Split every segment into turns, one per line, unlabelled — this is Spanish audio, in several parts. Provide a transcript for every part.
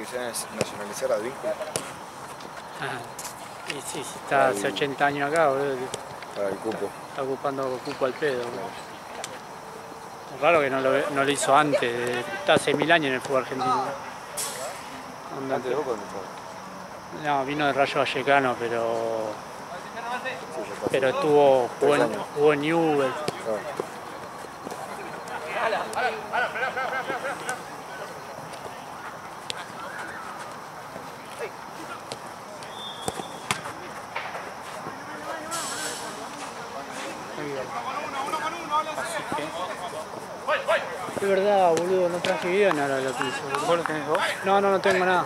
intención es nacionalizar a Advíncula?
Y sí, si está hace 80 años acá, boludo.
Para el cupo.
Está ocupando cupo al pedo. Es raro que no lo hizo antes. Está hace 1000 años en el fútbol argentino.
¿Antes de Boca o no?
No, vino de Rayo Vallecano, pero jugó en Newell's. Es verdad, boludo, no traje bien ahora lo que hizo.
¿Vos lo tenés vos?
No, no tengo nada.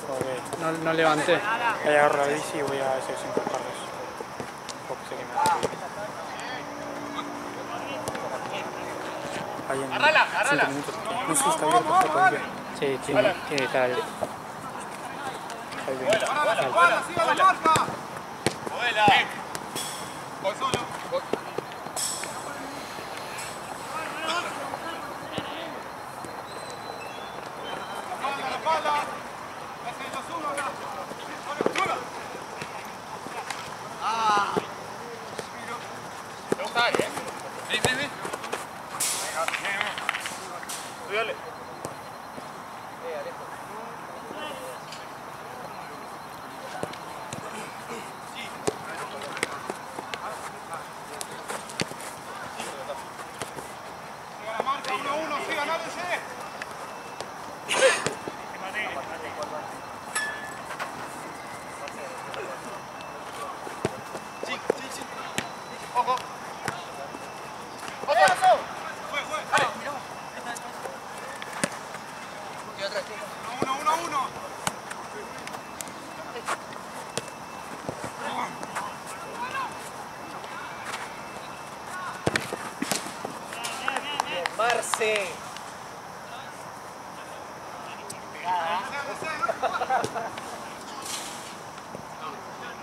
Okay.
No levanté.
Ahí agarro la bici y voy a hacer 5 carros. Porque sé que me va a subir. Ahí en 5 minutos. No sé si está abierto está todavía.
Sí, tiene que estar abierto.
Ahí viene.
¡Siga la marca! ¡Vuela! ¡Voy solo! Dale. Siga la marca, 1-1, siga, nádense. Sí. Ojo. ¡Ojo! ¡Juega! Uno.
Marce.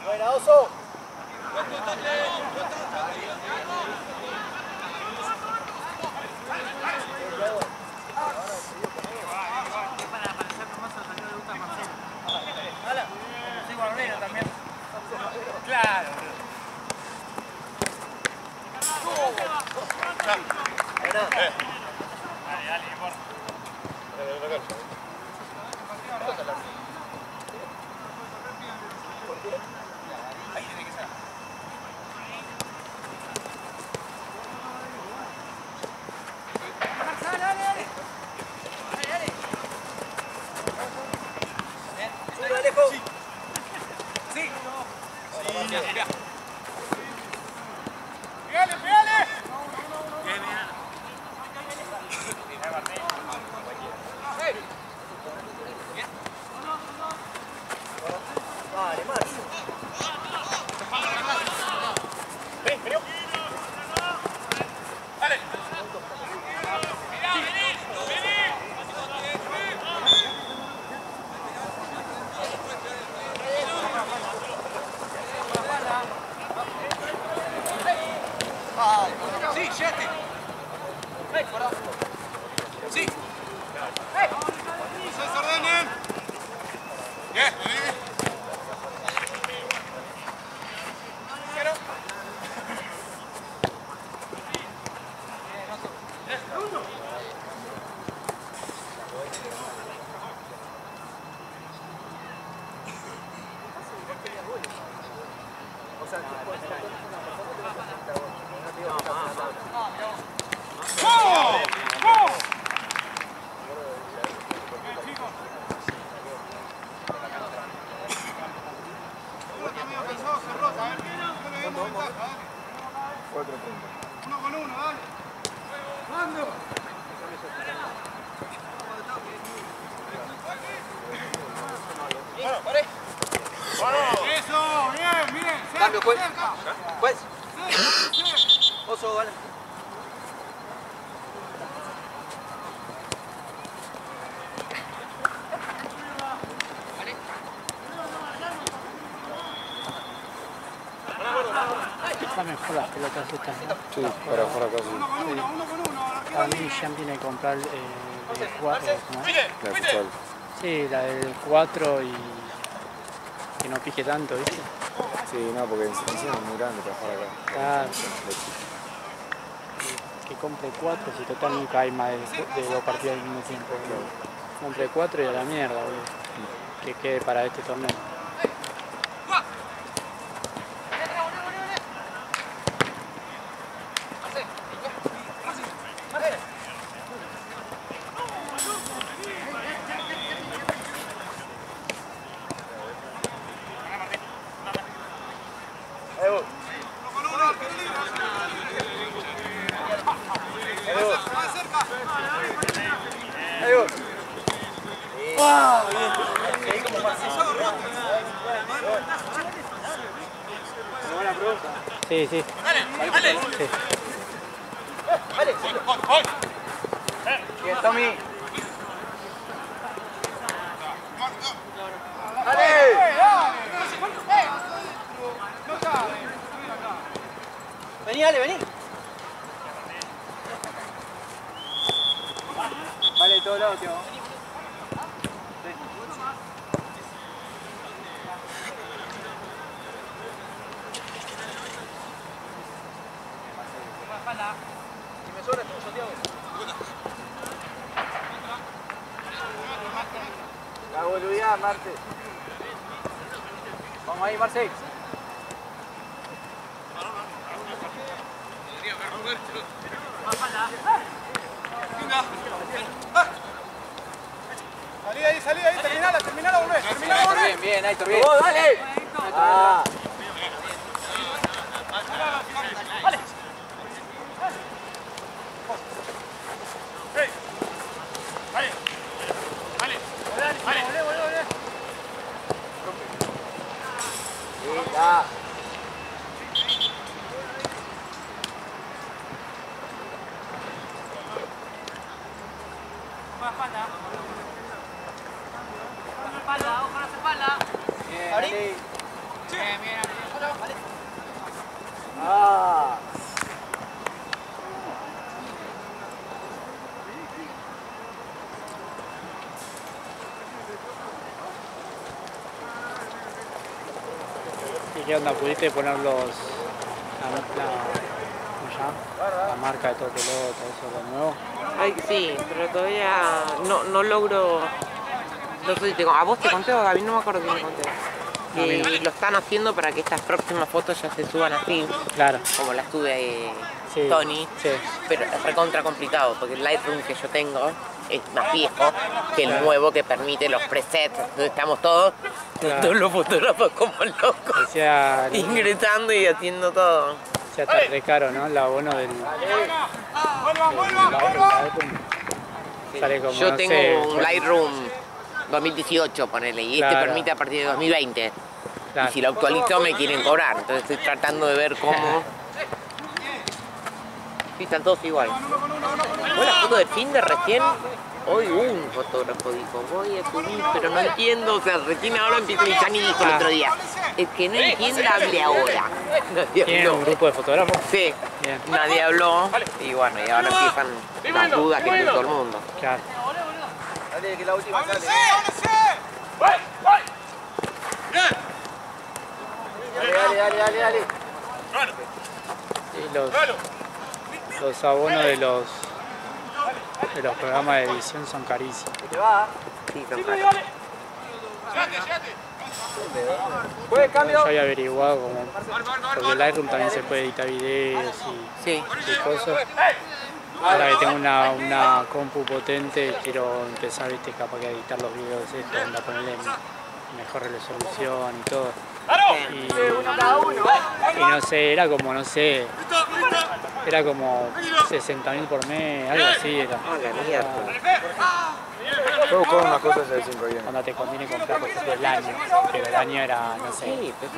Buena, Oso.
Claro.
Buena.
Dale, importa. Ahí tiene que ser.
Dale, Alejo.
Sí. Mira. ¡Pégale!
Vale, Marce.
Vení. Dale. Sí, llévate. Sí. Se desordenen. Bien. Uno con uno, dale. ¡Mando! Eso, bien, miren.
Cambio, juez.
Cerca.
Juez.
Sí.
Oso, vale.
Está mejor las pelotas estas, ¿no?
Sí, para jugar acá sí.
Uno con uno.
Para mí Jean tiene que comprar
Sigue,
La futsal.
Sí, la del 4 y que no pique tanto, ¿viste?
Sí, no, porque encima es muy grande para jugar acá.
Claro. Que compre 4 si total nunca hay más de 2 partidos al mismo tiempo. Compre 4 y a la mierda, boludo. Que quede para este torneo. Sí, sí.
Dale.
Sí.
Bien, Tommy. Vení, dale, vení. Vale, de todos lados, tío. Si me sobra tú, Santiago. La boludía, Marte. Vamos ahí, Marce.
Salí ahí, terminala, volvés.
Bien, bien, Aitor, bien. ¡Oh, dale! Ah. Ya. Bien, Ali. Bien. Ah.
¿Y qué onda? ¿Pudiste poner ¿cómo se llama? La marca de todo pelota, eso de nuevo?
Ay, sí, pero todavía no logro. No sé si a vos te conté o a Gaby, no me acuerdo quién me conté. Que lo están haciendo para que estas próximas fotos ya se suban así.
Claro.
Como las tuve
Sí.
Tony.
Sí.
Pero es recontra complicado porque el Lightroom que yo tengo es más viejo que el nuevo que permite los presets. Entonces estamos todos los fotógrafos como locos.
O sea,
ingresando y haciendo todo.
ya está re caro, ¿no? El abono del Lightroom. Sale como,
Yo
no
tengo
sé,
un Lightroom 2018, ponele, y este
Claro.
permite a partir de 2020.
Claro.
Y si lo actualizo me quieren cobrar, entonces estoy tratando de ver cómo. Sí, están todos igual. ¿Fue la foto del fin de recién? Hoy un fotógrafo dijo, voy a subir, pero no entiendo, o sea, recién ahora empieza y Chani dijo el otro día. El que no entienda, hable ahora. Nadie
¿Tienen
habló.
un grupo de fotógrafos?
Sí,
Bien.
nadie habló, y bueno, y ahora empiezan las dudas que tiene todo el mundo.
Claro.
Dale, que la última sale. Dale.
Y los abonos de los programas de edición son carísimos.
Te va.
Sí, son caros.
Juegue, cambio.
Yo había averiguado como, porque el Lightroom también se puede editar videos
Sí.
y cosas. Ahora que tengo una compu potente, quiero empezar, viste, capaz que a editar los videos estos, onda, ponerle mejor resolución y todo. Y no sé, era como, era como 60.000 por mes, algo así era.
Ah, la mierda.
Puedo buscar unas cosas de 5 bien.
Cuando te conviene comprar, por ejemplo, el año, pero el año era, no sé,
Sí, pero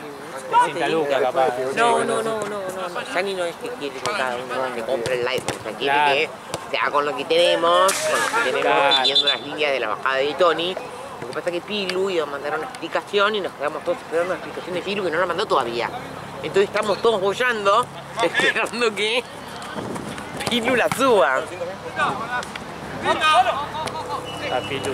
60 lucas capaz.
no. Sani no es que quiere que cada uno le compre el Lightroom, o sea, quiere
Claro.
que sea con lo que tenemos,
Claro.
siguiendo las líneas de la bajada de Tony. Lo que pasa es que Pilu iba a mandar una explicación y nos quedamos todos esperando una explicación de Pilu que no la mandó todavía. Entonces estamos todos bollando, esperando que Pilu la suba.
La Pilu.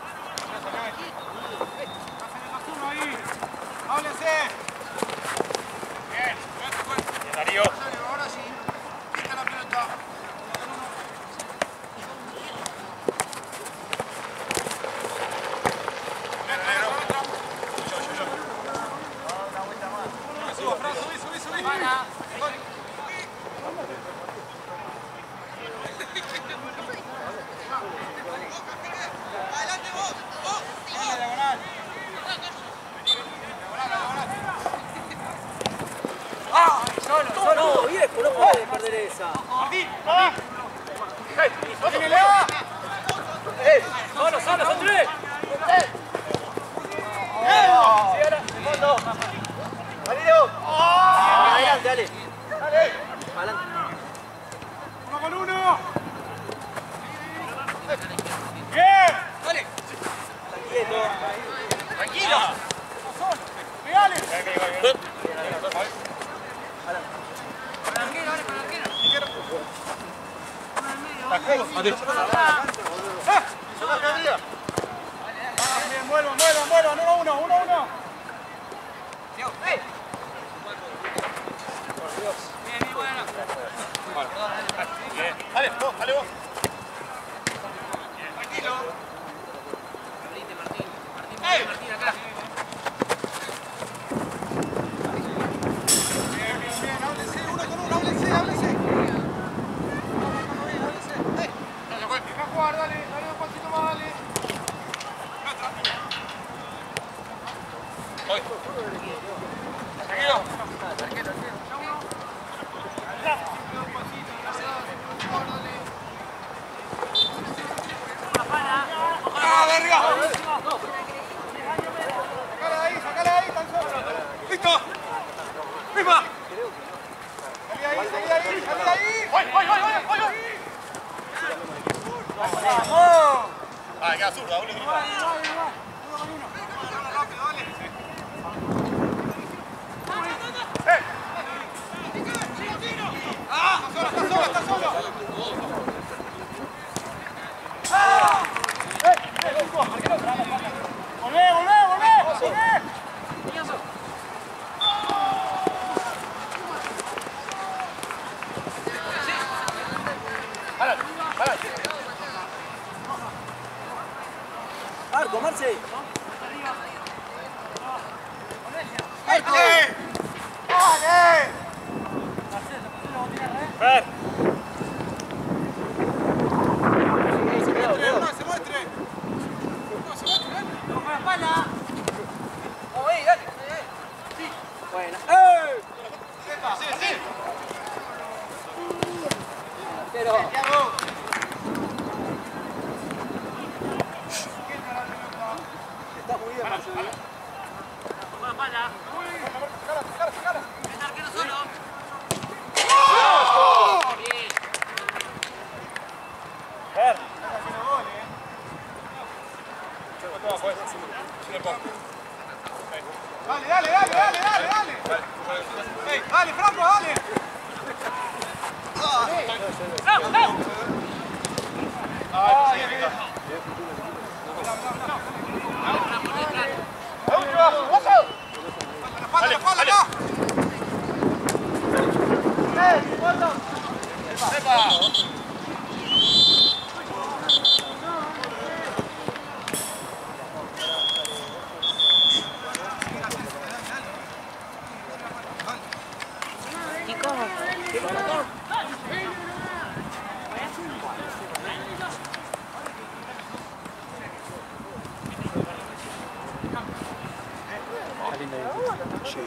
¡Háblense! Bien, Darío. Ahora sí. Quita la pelota. Subí. Adelante vos. Diagonal.
Solo, viejo, no puede perder esa.
Martín.
Solo, son tres. Adelante, dale. Adelante.
1 con 1. Bien.
Dale.
Tranquilo. Pegale. Bien, vuelvan. 1-1. Dale vos. Tranquilo. Martín, acá. Bien. Háblense, 1 con 1. Háblense. Deja jugar, dale un pasito más, dale. Tranquilo. Sácale ahí, tan solo. ¡Listo! ¡Misma! ¡Salí ahí! ¡Voy! ¡Vamos!
Ah, queda zurda, uno.
Rápido, dale. Está solo. Volvé.
Marco, Marce.
¡Dale!
Ver.
Se muestre.
Con la espalda. Vamos ahí, dale. Sí. Bueno.
Sí.
Pero. Está muy bien, Marcelo. Con la espalda.
Cara.
El arquero solo. Bien.
Ver.
Dale. Dale, Franco, dale. Dale.
Chicos, ¿qué pasa acá?
Sí.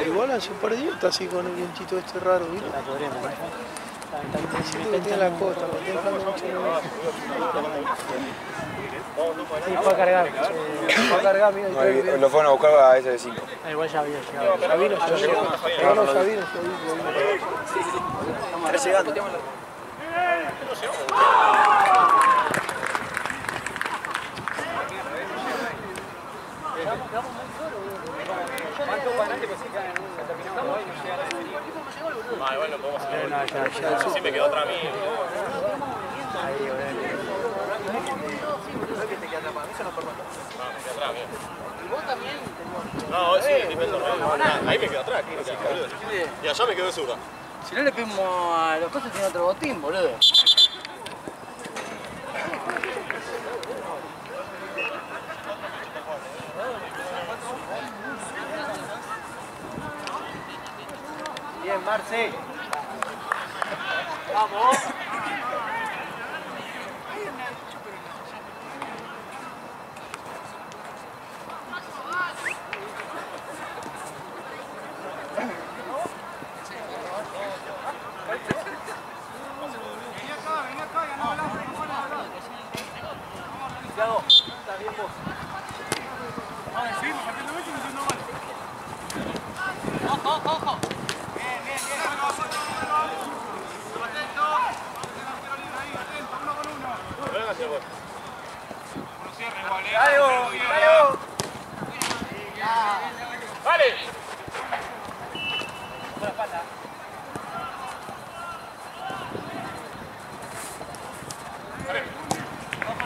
Igual hace un par de días está así con el vientito este raro, ¿viste?
La podremos, ¿no?
Siento que tiene la costa, me está dejando mucho de
Sí, fue a cargar.
mira. Lo fueron a buscar a ese de 5.
Igual ya había llegado.
Ya vino. Está llegando.
Bueno, podemos hacer.
No, ya.
Sí, me quedó otra a mí.
Ahí,
No, hoy sí, depende. Ahí me quedo atrás. Y allá me quedo de zurda.
Si no le pedimos a los cosas, tiene otro botín, boludo. Bien, Marce. Vamos. Está bien vos. Ojo, ojo. Bien, bien, bien. Atento. Uno con uno.
Venga hacia vos.
No cierre igual,
Dale vos, dale vos.
¡Vale!
Por la espalda.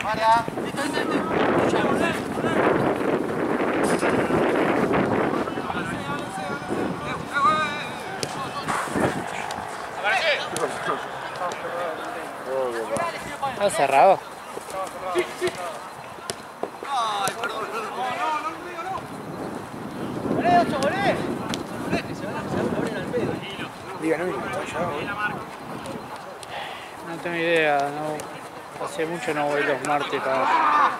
Para.
¿Está cerrado?
Ay, perdón, perdón. No. Volé, 8, volé. Que se van a abrir al pedo.
Diga, no, ya,
No tengo idea, no, hace mucho no voy los martes para...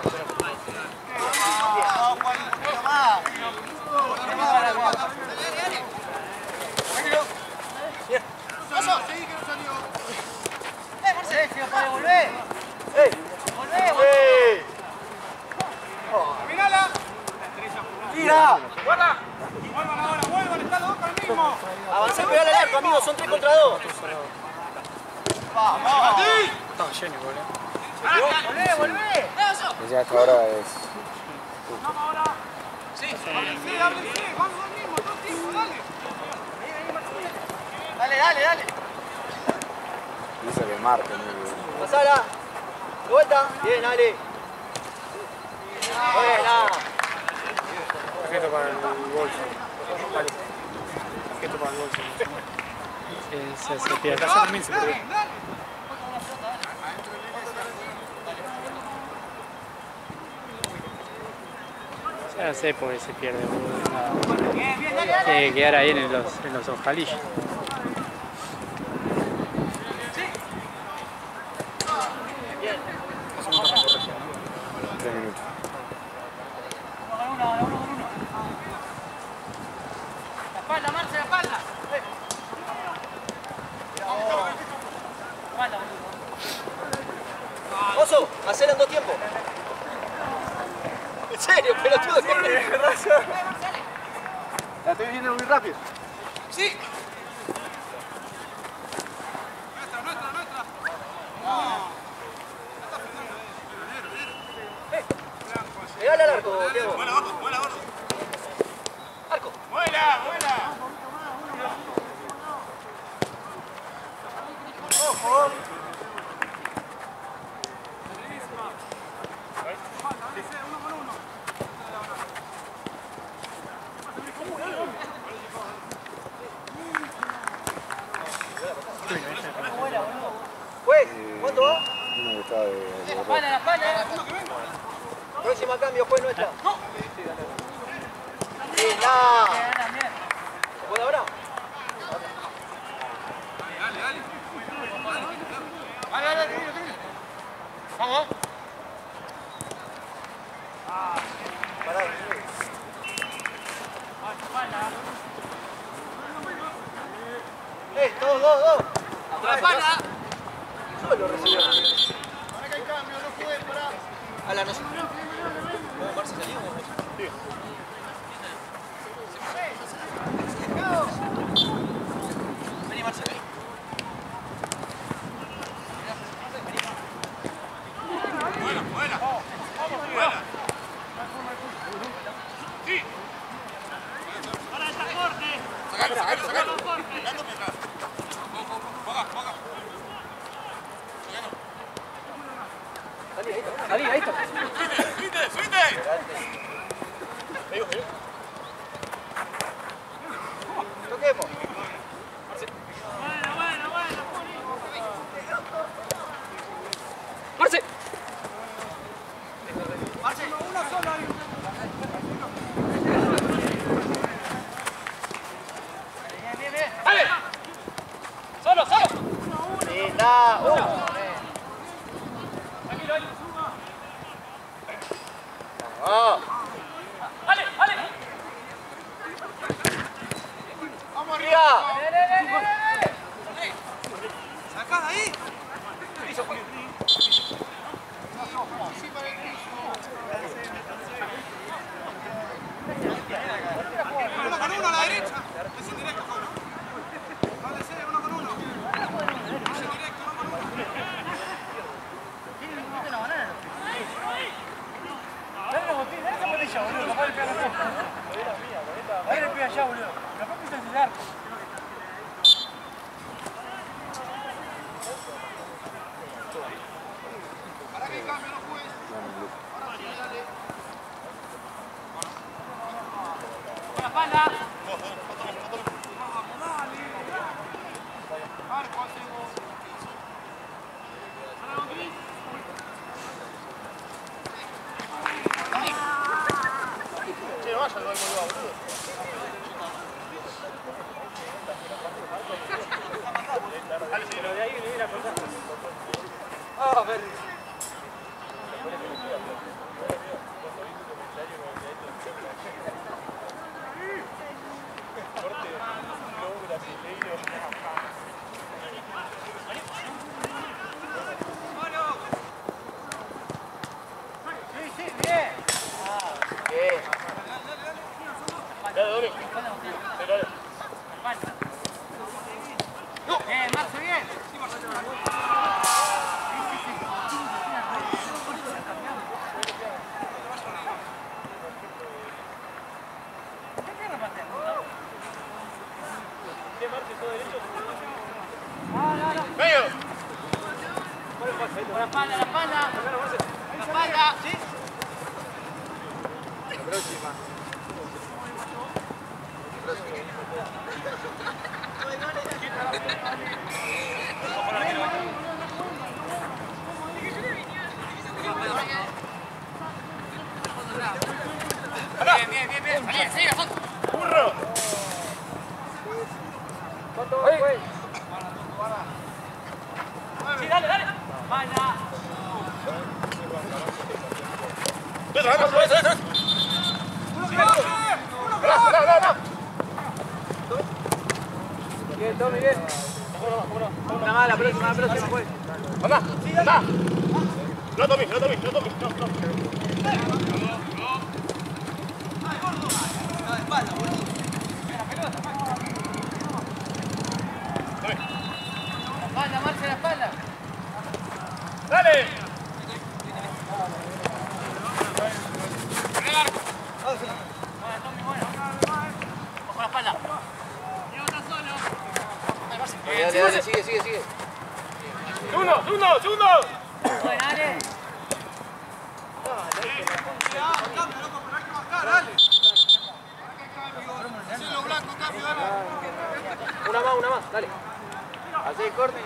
¡Mirala!
¡Tira!
¡Guarda! ¡Vuelvan ahora, vuelvan! ¡Están los dos con el mismo!
Avancé, pegale al arco, amigos, son 3 contra 2. ¡Vamos!
Estaba lleno, boludo.
¡Volvé, volvé!
Ya hasta ahora es...
¡Vamos ahora! ¡Sí! ¡Háblense, háblense! ¡Vamos al mismo, todo el tiempo, dale!
Dale, dale, dale.
Dice que marca, ¿no?
Pasala. De vuelta. Bien, Ale. Buena.
Tarjeta para el bolso. Vale. Tarjeta para el bolso.
Se pierde.
Allá también se perdió.
Ya sé por qué se pierde, boludo. Tiene que quedar ahí en los ojalillos.
Hacemos una corrección. 3 minutos.
La espalda, Marce, la espalda. Oso, hacela en 2 tiempos. En serio, pelotudo. La estoy viendo muy rápido.
¡Sí! ¡Nuestra, nuestra, nuestra!
Pegale al arco, Diego.
¡Vuela, gordo! ¡Vuela, gordo!
Arco.
¡Vuela, vuela!
Ojo. Juez, ¿cuánto va?
Uno que está de
La espalda, la espalda. Próxima cambio, juez, no está. No. Bien, ¿se puede ahora?
Dale, dale.
Dale, dale, dale. Vamos. Pará. Dos, dos, dos. La espalda. Solo recibió.
Ahora que hay cambio, no puede parar.
Ala, no sé. ¿Cómo Marce salió? Sí. Vení, Marce, vení.
¡Vuela, vuela! ¡Vuela! ¡Sí! ¡Para esta corte! ¡Sacalo, sacalo, sacalo! ¡Dando mientras! ¡Juega, juega!
ahí está.
¡Subite! ¡Subite!
Toquemos.
¡Marce!
Una sola ahí.
¡Dale! ¡Solo, solo!
Linda. Vamos.
¡Dale, dale!
Vamos arriba.
¡Sacá de ahí! Uno con uno a la derecha. Es indirecto, Pablo. Dale, sí, uno con uno. Es indirecto, uno con uno. Dale la botella, dale esa botella, boludo. Capaz le pega la costa. Ahí le pega allá, boludo. Capaz que es el arco. ¿Para qué cambio no juegues? Ahora sí, dale. Con la espalda. Vamos, dale. Marco, hacemos. Ahora con Cris.
Che, no vaya el gol, boludo. Dale, sí, lo de ahí le viene a cortar.
Ah, Berry.
Dale, Domi. Dale.
Bien, Marce, bien.
¡Medio!
La espalda, la espalda. La espalda. ¿Sí?
La próxima.
Bien, bien, bien, bien. Bien, sigue, Foto.
¡Burro!
Sí, dale, dale. Espalda.
¡Eso, eso, eso, eso!
Bien, Tommy, bien. Una más, la próxima, pues.
¡Anda! ¡Anda! No, Tommy, no, Tommy, no, Tommy, no.
La espalda, Marce, la espalda.
¡Dale!
Bueno, Tommy, bueno. Ojo la espalda. Diego está solo. Ahí, Marce.
Dale, dale, sigue, sigue, sigue.
¡Segundo, segundo, segundo!
Bueno, dale.
Una más, dale. Así, corte.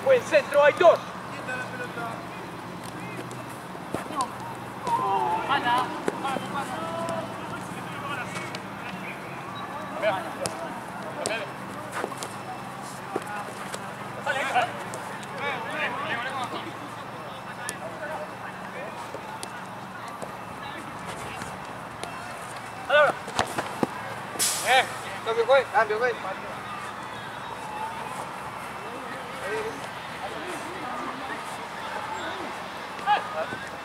Buen centro, hay dos.
Espalda.
Cambio, güey.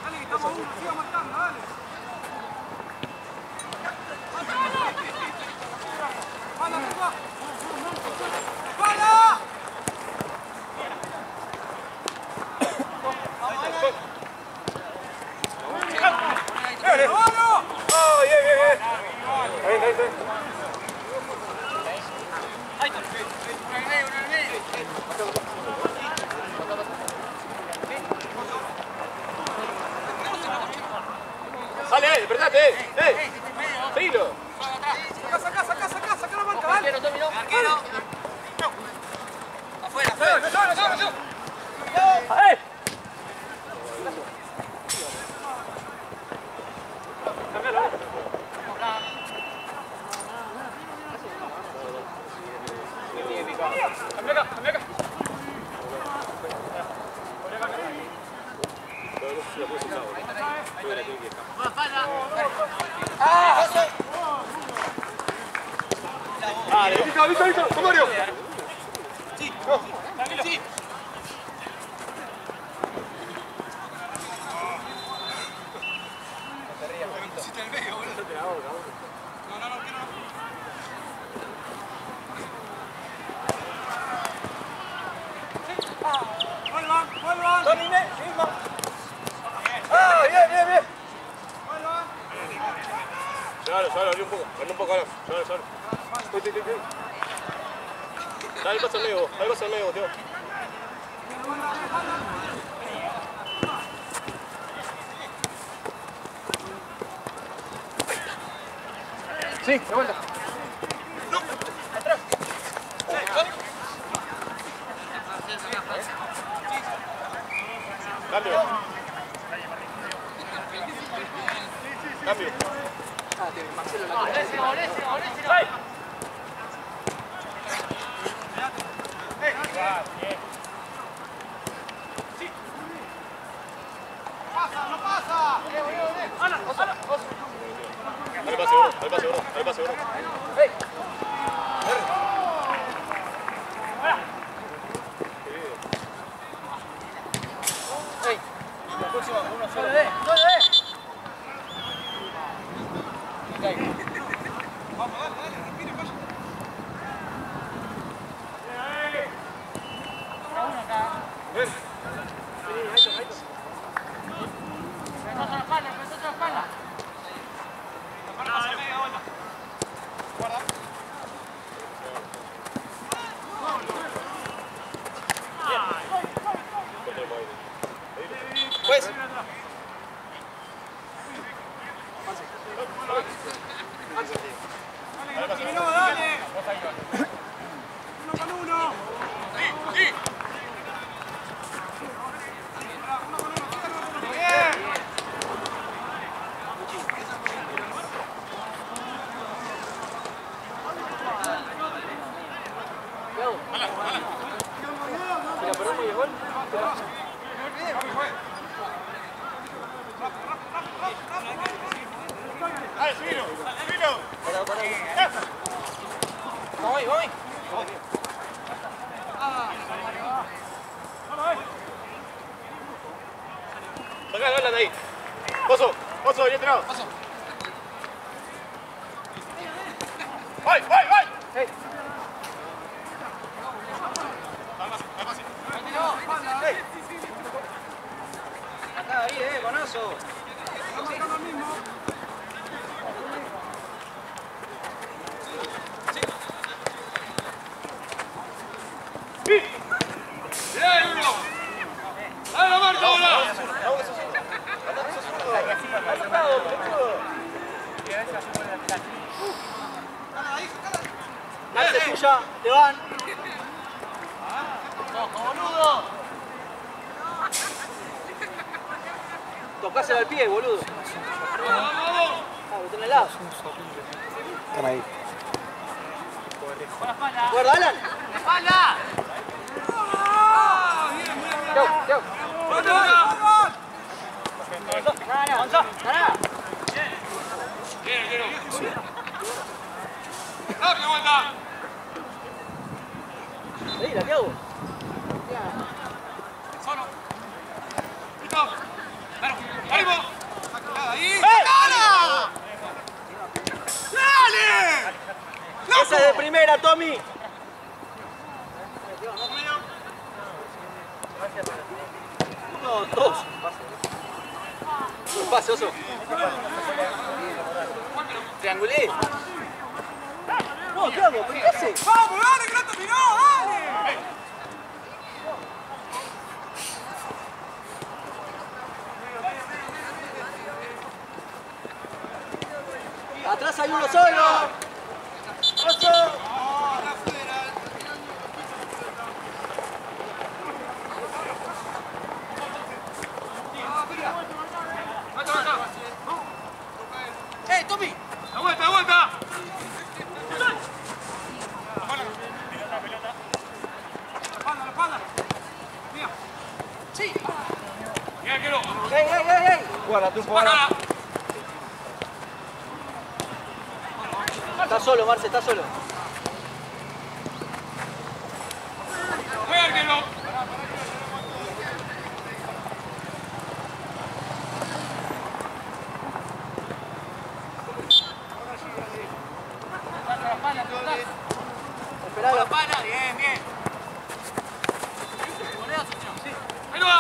Dale, que estamos uno, siga marcando, dale. ¡Espalda, Tuca! ¡Espalda! ¡Vamos!
¡Oh, bien, bien, bien! Ahí, ahí, ahí. despertate, Seguilo.
Saca la marca, ¿vale?
Arquero. Afuera.
Listo, con Mario.
Sí. Pusiste en el medio, boludo. No, quiero. Vuelvan.
Domine, mismo. Ah, bien.
Vuelvan.
Llévalo, abrí un poco, ahora. Llévalo. Dale el paso al medio, tío.
Sí, de vuelta.
Cambio.
Marcelo la
No pasa.
Dale pase, bro.
La próxima, uno solo.
Vamos, dale, respire, vaya.
Pues.
Dale. Uno con uno. Sí. Bien.
Si la perdemos y el gol.
Dale, seguilo.
Voy.
Sacá, habla de ahí. Pozo, vení entrado. ¡Vai!
Hey. Acá, ahí, bonazo.
Dale la marca ahora.
Marce tuya, te van. ¡Ojo, boludo! Tocásela al pie, boludo. Lo tenés al lado.
Están ahí.
Guarda, Alan.
¡Espalda!
Chau. Avanza. Ganá.
Rápido, vuelta.
Ahí, la que hago.
Solo. Listo. Claro. ¡Ánimo! ¡Ahí! ¡Sacala! ¡Dale!
Esa es de primera, Tommy. No, dos. Un pase, oso. Triangulé. No, ¿qué hago? ¿Qué hace?
¡Vamos, dale, que no terminó! ¡Dale!
Atrás hay uno solo. ¡Ocho!
¡Eh, Tommy! ¡La vuelta, la vuelta! La espalda. Mira. Sí. Mira, que no.
¡Ey!
Guarda, tú jugala.
Está solo, Marce, está solo.
Juega, que no.
Esperalo.
Bien, bien. Ahí no va.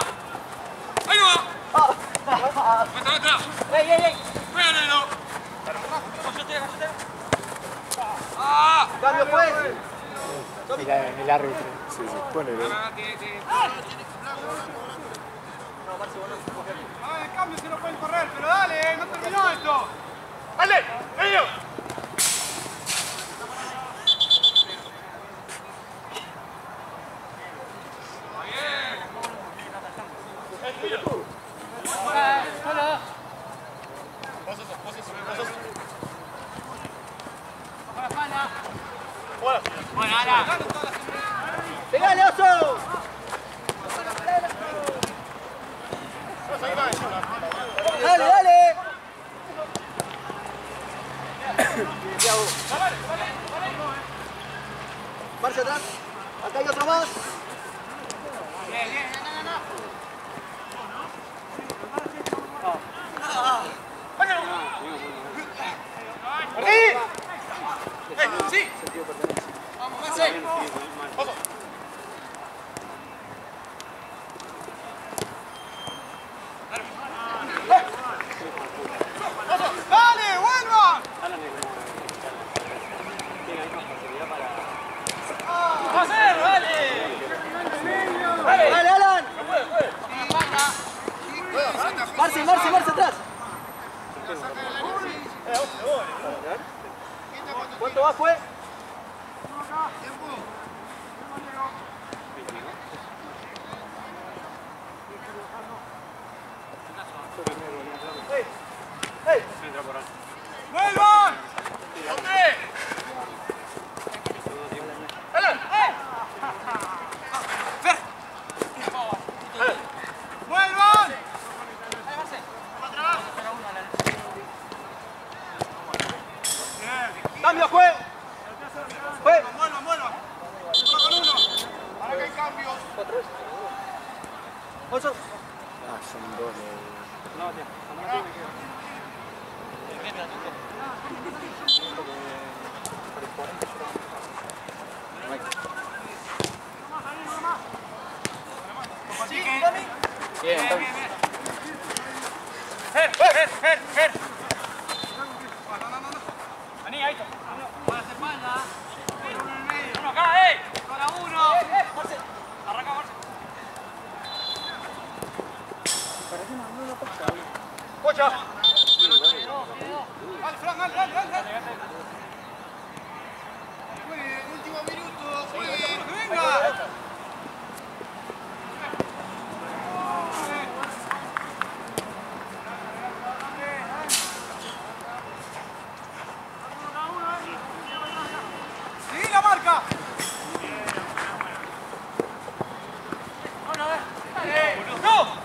Ahí no va. Entra.
¡Ey!
Juega, ¡ah!
¡Cambio, pues!
Mira el árbitro.
Sí, ponele.
El cambio se lo pueden correr, pero dale, no terminó esto. ¡Dale! ¡Medio!
¡Pegale, oso! ¡Dale! Marcha atrás. Acá hay otro más.
¡Sí! ¡Vamos, Marce! ¡Dale, vuelvan! ¡Va a ser, dale!
¡Dale, Alan! Marce atrás. ¿Cuánto va, fue?
¡Vuelvan! ¡Vuelvan!
¡Cambio, fue!
¡Vuelvan! Uno con uno. Ahora que hay cambios.
Oso.
Son dos.
Bien,
¡Her! Vení, ahí está. Con las espaldas. Uno en el medio. Uno acá, Para uno. Arranca, Marce. ¡Pocha! Dale, Fran, dale. Juegue, último minuto. Juegue. ¡Venga! ¡Sí, la marca! ¡No!